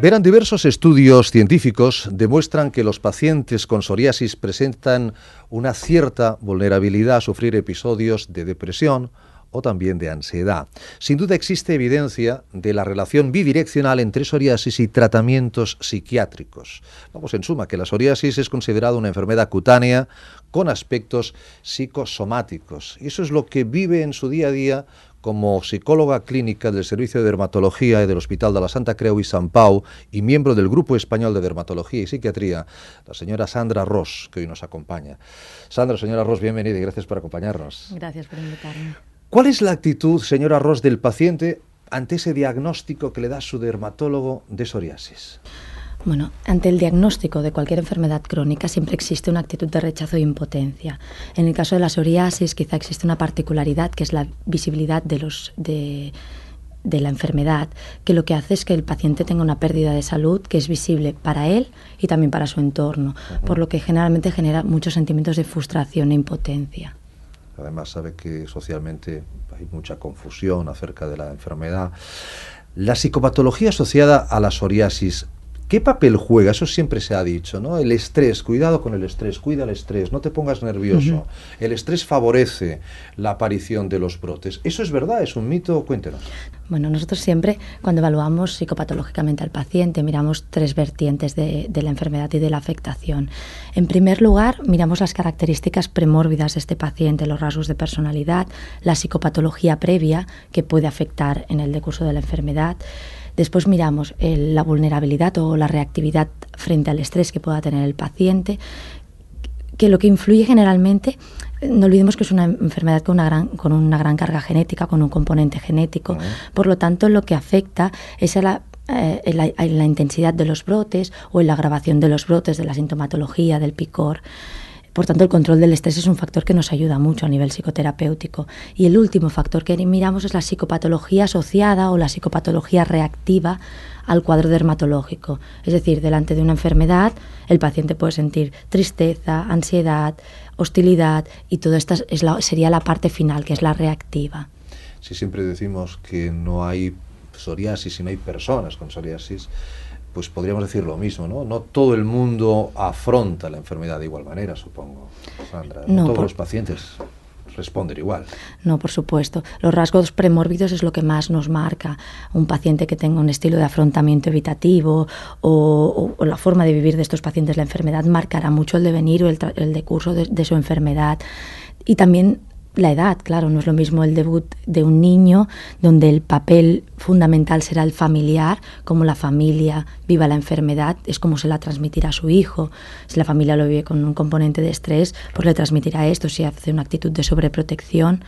Verán, diversos estudios científicos demuestran que los pacientes con psoriasis presentan una cierta vulnerabilidad a sufrir episodios de depresión o también de ansiedad. Sin duda existe evidencia de la relación bidireccional entre psoriasis y tratamientos psiquiátricos. Vamos, en suma, que la psoriasis es considerada una enfermedad cutánea con aspectos psicosomáticos. Y eso es lo que vive en su día a día como psicóloga clínica del Servicio de Dermatología y del Hospital de la Santa Creu i Sant Pau y miembro del Grupo Español de Dermatología y Psiquiatría, la señora Sandra Ros, que hoy nos acompaña. Sandra, señora Ros, bienvenida y gracias por acompañarnos. Gracias por invitarme. ¿Cuál es la actitud, señora Ros, del paciente ante ese diagnóstico que le da su dermatólogo de psoriasis? Bueno, ante el diagnóstico de cualquier enfermedad crónica siempre existe una actitud de rechazo e impotencia. En el caso de la psoriasis quizá existe una particularidad que es la visibilidad de la enfermedad, que lo que hace es que el paciente tenga una pérdida de salud que es visible para él y también para su entorno, por lo que generalmente genera muchos sentimientos de frustración e impotencia. Además sabe que socialmente hay mucha confusión acerca de la enfermedad. La psicopatología asociada a la psoriasis, ¿qué papel juega? Eso siempre se ha dicho, ¿no? El estrés, cuidado con el estrés, cuida el estrés, no te pongas nervioso. El estrés favorece la aparición de los brotes. ¿Eso es verdad? ¿Es un mito? Cuéntenos. Bueno, nosotros siempre, cuando evaluamos psicopatológicamente al paciente, miramos tres vertientes de la enfermedad y de la afectación. En primer lugar, miramos las características premórbidas de este paciente, los rasgos de personalidad, la psicopatología previa que puede afectar en el decurso de la enfermedad. Después miramos la vulnerabilidad o la reactividad frente al estrés que pueda tener el paciente, que lo que influye generalmente, no olvidemos que es una enfermedad con una gran carga genética, con un componente genético, por lo tanto lo que afecta es a la intensidad de los brotes o en la agravación de los brotes, de la sintomatología, del picor. Por tanto, el control del estrés es un factor que nos ayuda mucho a nivel psicoterapéutico. Y el último factor que miramos es la psicopatología asociada o la psicopatología reactiva al cuadro dermatológico. Es decir, delante de una enfermedad, el paciente puede sentir tristeza, ansiedad, hostilidad, y todo esto sería la parte final, que es la reactiva. Si siempre decimos que no hay psoriasis y no hay personas con psoriasis, pues podríamos decir lo mismo, ¿no? No todo el mundo afronta la enfermedad de igual manera, supongo, Sandra. No todos los pacientes responden igual. No, por supuesto. Los rasgos premórbidos es lo que más nos marca. Un paciente que tenga un estilo de afrontamiento evitativo o la forma de vivir de estos pacientes la enfermedad marcará mucho el devenir o el decurso de su enfermedad. Y también la edad, claro, no es lo mismo el debut de un niño, donde el papel fundamental será el familiar, como la familia viva la enfermedad, es como se la transmitirá a su hijo. Si la familia lo vive con un componente de estrés, pues le transmitirá esto. Si hace una actitud de sobreprotección,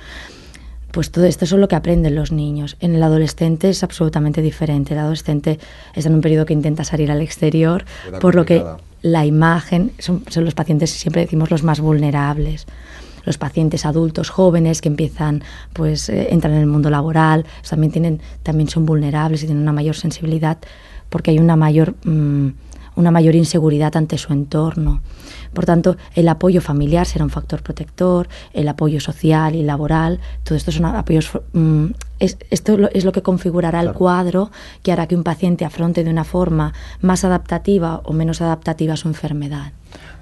pues todo esto es lo que aprenden los niños. En el adolescente es absolutamente diferente. El adolescente está en un periodo que intenta salir al exterior, por lo que la imagen, son los pacientes, siempre decimos, los más vulnerables. Los pacientes adultos jóvenes que empiezan, pues entran en el mundo laboral, también son vulnerables y tienen una mayor sensibilidad porque hay una mayor inseguridad ante su entorno. Por tanto, el apoyo familiar será un factor protector, el apoyo social y laboral, todo esto son apoyos. Esto es lo que configurará el cuadro que hará que un paciente afronte de una forma más adaptativa o menos adaptativa su enfermedad.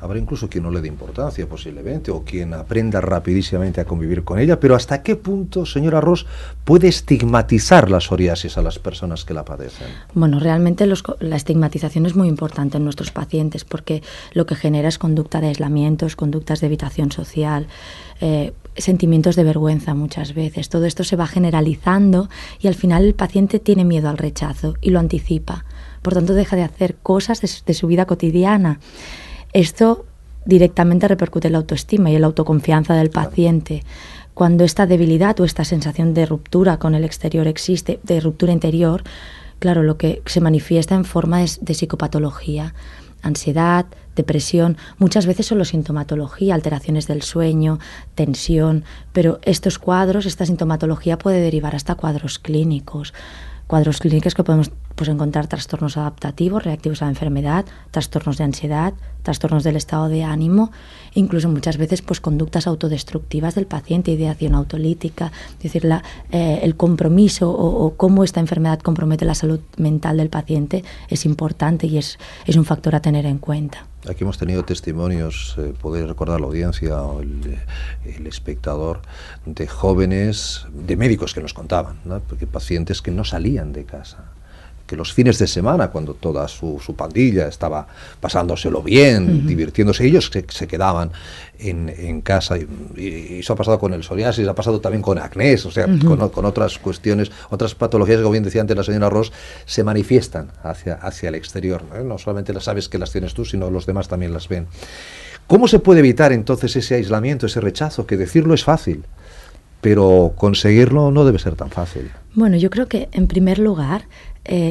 Habrá incluso quien no le dé importancia posiblemente o quien aprenda rapidísimamente a convivir con ella, pero ¿hasta qué punto, señora Ros, puede estigmatizar la psoriasis a las personas que la padecen? Bueno, realmente la estigmatización es muy importante en nuestros pacientes porque lo que genera es conducta de aislamientos, conductas de evitación social, sentimientos de vergüenza muchas veces. Todo esto se va generalizando y al final el paciente tiene miedo al rechazo y lo anticipa. Por tanto, deja de hacer cosas de su vida cotidiana. Esto directamente repercute en la autoestima y en la autoconfianza del paciente. Cuando esta debilidad o esta sensación de ruptura con el exterior existe, de ruptura interior, claro, lo que se manifiesta en forma de psicopatología, ansiedad, depresión, muchas veces solo sintomatología, alteraciones del sueño, tensión, pero estos cuadros, esta sintomatología puede derivar hasta cuadros clínicos, cuadros clínicos que podemos pues encontrar trastornos adaptativos, reactivos a la enfermedad, trastornos de ansiedad, trastornos del estado de ánimo, incluso muchas veces pues conductas autodestructivas del paciente, ideación autolítica, es decir, el compromiso o cómo esta enfermedad compromete la salud mental del paciente es importante y es un factor a tener en cuenta. Aquí hemos tenido testimonios, puede recordar la audiencia o el espectador, de jóvenes, de médicos que nos contaban, ¿no? Porque pacientes que no salían de casa, que los fines de semana, cuando toda su pandilla estaba pasándoselo bien, divirtiéndose, ellos se quedaban en casa. Y eso ha pasado con el psoriasis, ha pasado también con acné, o sea, con otras cuestiones, otras patologías que, como bien decía antes la señora Ros, se manifiestan hacia el exterior, ¿no? No solamente las sabes que las tienes tú, sino los demás también las ven. ¿Cómo se puede evitar entonces ese aislamiento, ese rechazo? Que decirlo es fácil, pero conseguirlo no debe ser tan fácil. Bueno, yo creo que en primer lugar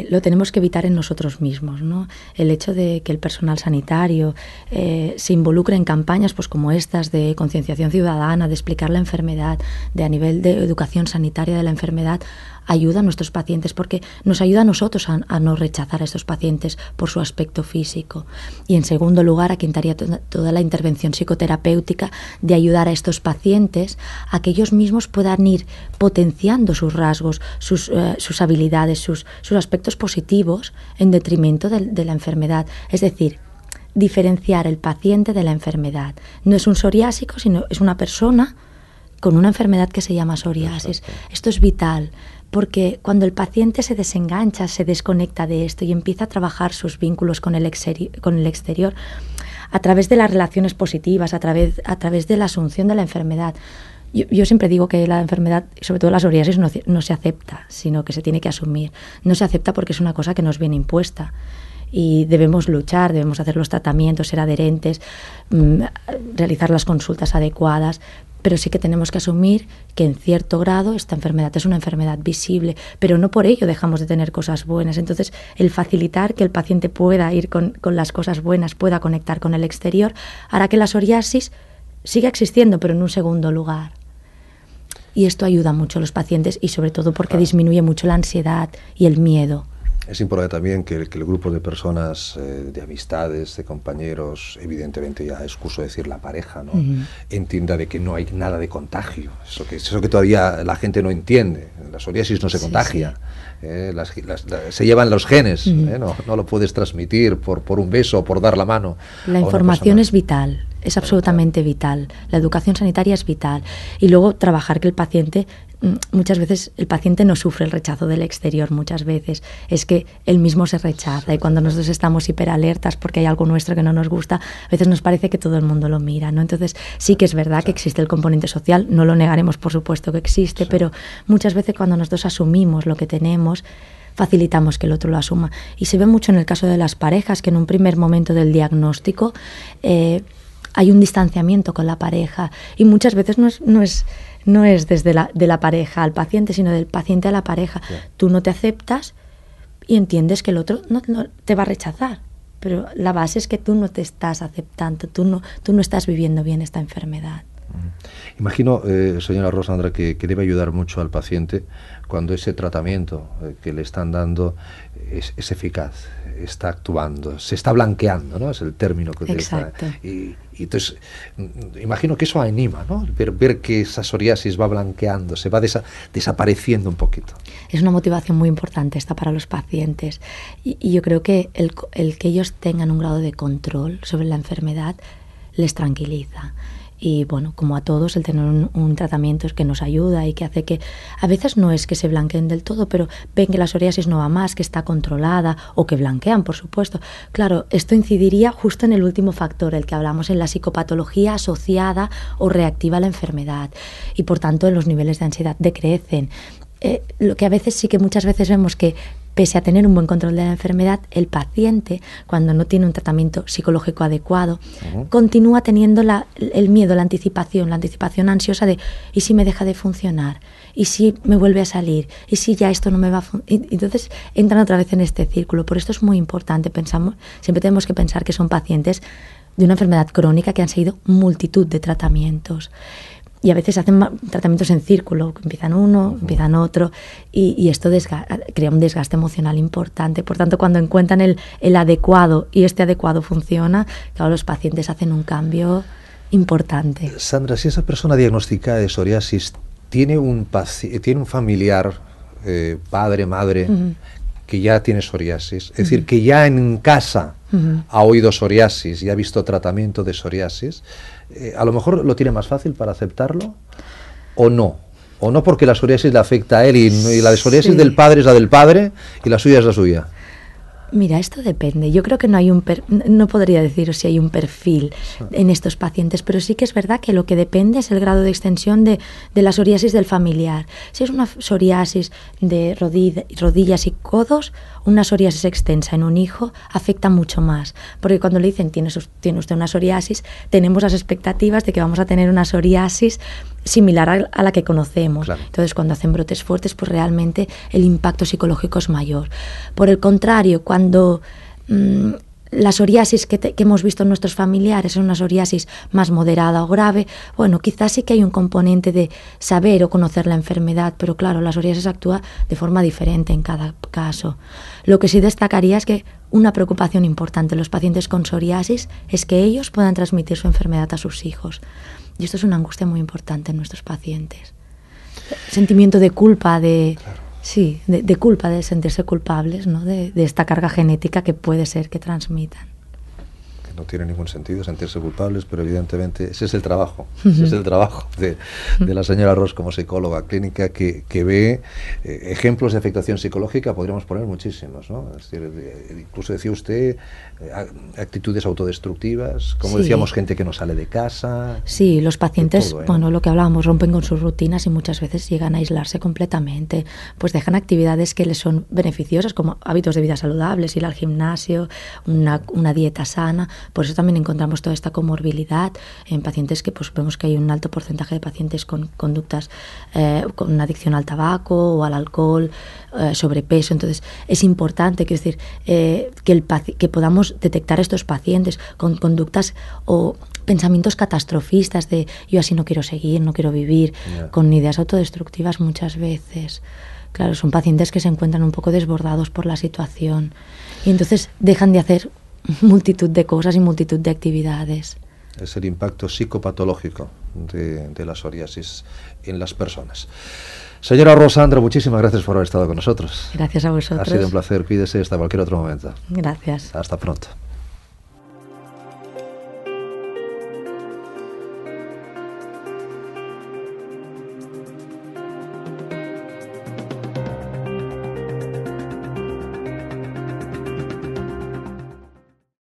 lo tenemos que evitar en nosotros mismos, ¿no? El hecho de que el personal sanitario se involucre en campañas pues como estas de concienciación ciudadana, de explicar la enfermedad, de a nivel de educación sanitaria de la enfermedad, ayuda a nuestros pacientes porque nos ayuda a nosotros a no rechazar a estos pacientes por su aspecto físico. Y en segundo lugar, aquí entraría toda la intervención psicoterapéutica de ayudar a estos pacientes a que ellos mismos puedan ir potenciando sus rasgos, sus habilidades, sus aspectos positivos en detrimento de la enfermedad. Es decir, diferenciar el paciente de la enfermedad. No es un psoriásico, sino es una persona con una enfermedad que se llama psoriasis. Exacto. Esto es vital, porque cuando el paciente se desengancha, se desconecta de esto y empieza a trabajar sus vínculos con el exterior a través de las relaciones positivas, a través de la asunción de la enfermedad. Yo siempre digo que la enfermedad, sobre todo la psoriasis, no se acepta, sino que se tiene que asumir. No se acepta porque es una cosa que nos viene impuesta. Y debemos luchar, debemos hacer los tratamientos, ser adherentes, realizar las consultas adecuadas, pero sí que tenemos que asumir que en cierto grado esta enfermedad es una enfermedad visible, pero no por ello dejamos de tener cosas buenas. Entonces, el facilitar que el paciente pueda ir con las cosas buenas, pueda conectar con el exterior, hará que la psoriasis siga existiendo, pero en un segundo lugar. Y esto ayuda mucho a los pacientes y sobre todo porque disminuye mucho la ansiedad y el miedo. Es importante también que el grupo de personas, de amistades, de compañeros, evidentemente ya es curso decir la pareja, ¿no? Entienda de que no hay nada de contagio. Eso que todavía la gente no entiende. La psoriasis no se contagia. Se llevan los genes. No lo puedes transmitir por un beso o por dar la mano. La información es vital. Es absolutamente vital. La educación sanitaria es vital. Y luego trabajar que el paciente, muchas veces el paciente no sufre el rechazo del exterior, muchas veces es que él mismo se rechaza y cuando nosotros estamos hiperalertas porque hay algo nuestro que no nos gusta, a veces nos parece que todo el mundo lo mira, ¿no? Entonces sí que es verdad que existe el componente social, no lo negaremos, por supuesto que existe, pero muchas veces cuando nosotros asumimos lo que tenemos, facilitamos que el otro lo asuma. Y se ve mucho en el caso de las parejas que en un primer momento del diagnóstico hay un distanciamiento con la pareja y muchas veces no es desde de la pareja al paciente, sino del paciente a la pareja. Sí. Tú no te aceptas y entiendes que el otro no te va a rechazar, pero la base es que tú no te estás aceptando, tú no estás viviendo bien esta enfermedad. Imagino, señora Rosandra, que debe ayudar mucho al paciente cuando ese tratamiento que le están dando es eficaz, está actuando, se está blanqueando, ¿no? Es el término que utiliza. Y entonces, imagino que eso anima, ¿no? Ver que esa psoriasis va blanqueando, se va desapareciendo un poquito. Es una motivación muy importante esta para los pacientes. Y yo creo que el que ellos tengan un grado de control sobre la enfermedad les tranquiliza. Y bueno, como a todos, el tener un tratamiento es que nos ayuda y que hace que a veces no es que se blanqueen del todo, pero ven que la psoriasis no va más, que está controlada o que blanquean, por supuesto. Claro, esto incidiría justo en el último factor, el que hablamos, en la psicopatología asociada o reactiva a la enfermedad y por tanto en los niveles de ansiedad decrecen. Lo que a veces sí que muchas veces vemos que pese a tener un buen control de la enfermedad, el paciente, cuando no tiene un tratamiento psicológico adecuado, continúa teniendo el miedo, la anticipación ansiosa de ¿y si me deja de funcionar? ¿Y si me vuelve a salir? ¿Y si ya esto no me va a funcionar? Entonces entran otra vez en este círculo. Por esto es muy importante, siempre tenemos que pensar que son pacientes de una enfermedad crónica que han seguido multitud de tratamientos. y a veces hacen tratamientos en círculo, empiezan uno, empiezan otro, y esto crea un desgaste emocional importante. Por tanto, cuando encuentran el adecuado y este adecuado funciona, claro, los pacientes hacen un cambio importante. Sandra, si esa persona diagnosticada de psoriasis tiene un familiar, padre, madre, que ya tiene psoriasis, es decir, que ya en casa ha oído psoriasis y ha visto tratamiento de psoriasis, a lo mejor lo tiene más fácil para aceptarlo, o no porque la psoriasis le afecta a él y la de psoriasis del padre es la del padre y la suya es la suya. Mira, esto depende. Yo creo que no podría decir si hay un perfil en estos pacientes, pero sí que es verdad que lo que depende es el grado de extensión de la psoriasis del familiar. Si es una psoriasis de rodillas y codos, una psoriasis extensa en un hijo afecta mucho más, porque cuando le dicen tiene usted una psoriasis, tenemos las expectativas de que vamos a tener una psoriasis similar a la que conocemos. Claro. Entonces, cuando hacen brotes fuertes, pues realmente el impacto psicológico es mayor. Por el contrario, cuando la psoriasis que hemos visto en nuestros familiares es una psoriasis más moderada o grave, bueno, quizás sí que hay un componente de saber o conocer la enfermedad, pero claro, la psoriasis actúa de forma diferente en cada caso. Lo que sí destacaría es que una preocupación importante en los pacientes con psoriasis es que ellos puedan transmitir su enfermedad a sus hijos. Y esto es una angustia muy importante en nuestros pacientes. Sentimiento de culpa, Claro. Sí, de culpa, de sentirse culpables, ¿no? De esta carga genética que puede ser que transmitan. Que no tiene ningún sentido sentirse culpables, pero evidentemente ese es el trabajo. Ese es el trabajo de la señora Ros como psicóloga clínica que ve ejemplos de afectación psicológica, podríamos poner muchísimos, ¿no? Es decir, incluso decía usted actitudes autodestructivas, como decíamos, gente que no sale de casa. Sí, los pacientes, todo, bueno, lo que hablábamos, rompen con sus rutinas y muchas veces llegan a aislarse completamente, pues dejan actividades que les son beneficiosas, como hábitos de vida saludables, ir al gimnasio, una dieta sana. Por eso también encontramos toda esta comorbilidad en pacientes que pues vemos que hay un alto porcentaje de pacientes con conductas con adicción al tabaco o al alcohol, sobrepeso. Entonces es importante, quiero decir, que podamos detectar estos pacientes con conductas o pensamientos catastrofistas de yo así no quiero seguir, no quiero vivir, con ideas autodestructivas muchas veces. Claro, son pacientes que se encuentran un poco desbordados por la situación y entonces dejan de hacer multitud de cosas y multitud de actividades. Es el impacto psicopatológico de la psoriasis en las personas. Señora Ros, Sandra, muchísimas gracias por haber estado con nosotros. Gracias a vosotros. Ha sido un placer. Cuídese hasta cualquier otro momento. Gracias. Hasta pronto.